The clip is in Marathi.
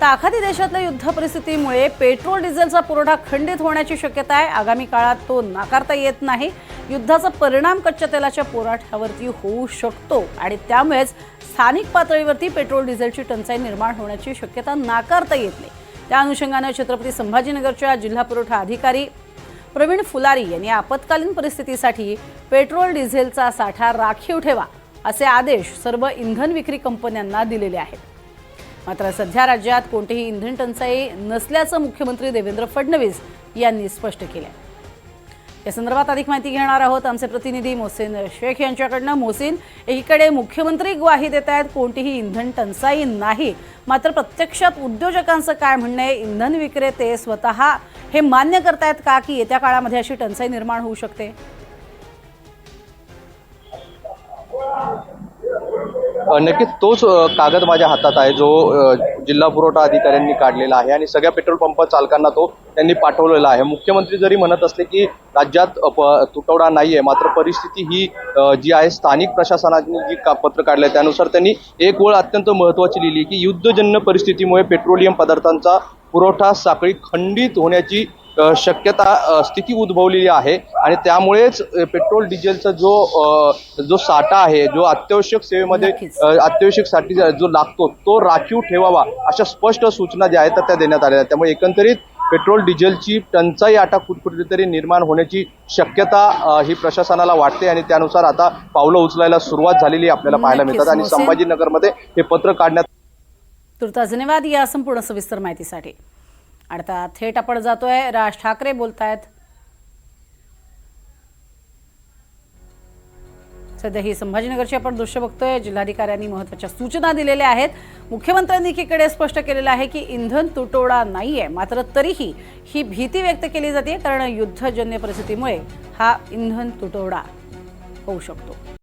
आखाती देशातल्या युद्ध परिस्थितीमुळे पेट्रोल डिझेलचा पुरवठा खंडित होण्याची शक्यता आहे। आगामी काळात तो नाकारता येत नाही। युद्धाचा परिणाम कच्च्या तेलाच्या पुरवठ्यावरती होऊ शकतो आणि त्यामुळेच स्थानिक पातळीवरती पेट्रोल डिझेलची टंचाई निर्माण होण्याची शक्यता नाकारता येत नाही। त्या अनुषंगाने छत्रपती संभाजीनगरच्या जिल्हा पुरवठा अधिकारी प्रवीण फुलारी यांनी आपत्कालीन परिस्थितीसाठी पेट्रोल डिझेलचा साठा राखीव ठेवा असे आदेश सर्व इंधन विक्री कंपन्यांना दिलेले आहेत। मात्र सध्या राज्यात कोणतीही इंधन टंचाई नसल्याचं मुख्यमंत्री देवेंद्र फडणवीस यांनी स्पष्ट केले। या संदर्भात अधिक माहिती घेणार आहोत आमचे प्रतिनिधी मोहसिन शेख यांच्याकडनं। मोहसिन, एकीकडे मुख्यमंत्री ग्वाही देत आहेत कोणतीही इंधन टंचाई नाही, मात्र प्रत्यक्षात उद्योजकांचं काय म्हणणं आहे? इंधन विक्रेते स्वतः हे मान्य करतायत का की येत्या काळामध्ये अशी टंचाई निर्माण होऊ शकते? नक्कीच तोच कागद माझ्या हातात आहे जो जिल्हा पुरवठा अधिकाऱ्यांनी काढलेला आहे आणि सगळ्या पेट्रोल पंप चालकांना तो त्यांनी पाठवलेला आहे। मुख्यमंत्री जरी म्हणत असले की राज्यात तुटवडा नाहीये, मात्र परिस्थिती ही जी आहे स्थानिक प्रशासनाने जी पत्र काढले त्यानुसार त्यांनी एक ओळ अत्यंत महत्त्वाची लिहिली की युद्धजन्य परिस्थितीमुळे पेट्रोलियम पदार्थांचा पुरवठा साखळी खंडित होण्याची शक्यता स्थिती उद्भवलेली आहे आणि त्यामुळेच पेट्रोल डिझेलचा जो साठा आहे, जो अत्यावश्यक सेवेमध्ये अत्यावश्यकसाठी जो लागतो तो राखीव ठेवावा अशा स्पष्ट सूचना ज्या आहेत त्या देण्यात आल्या आहेत। त्यामुळे एकंदरीत पेट्रोल डिझेलची टंचाई आता कुठेतरी निर्माण होण्याची शक्यता ही प्रशासनाला वाटते आणि त्यानुसार आता पावलं उचलायला सुरुवात झालेली आपल्याला पाहायला मिळतात आणि संभाजीनगरमध्ये हे पत्र काढण्यात। तुर्तास धन्यवाद या संपूर्ण सविस्तर माहितीसाठी। आता थेट आपण जातोय, राज ठाकरे बोलतायत। सध्या ही संभाजीनगरची आपण दृश्य बघतोय। जिल्हाधिकाऱ्यांनी महत्त्वाच्या सूचना दिलेल्या आहेत। मुख्यमंत्र्यांनी एकीकडे स्पष्ट केलेलं आहे की इंधन तुटवडा नाहीये, मात्र तरीही ही भीती व्यक्त केली जाते कारण युद्धजन्य परिस्थितीमुळे हा इंधन तुटवडा होऊ शकतो।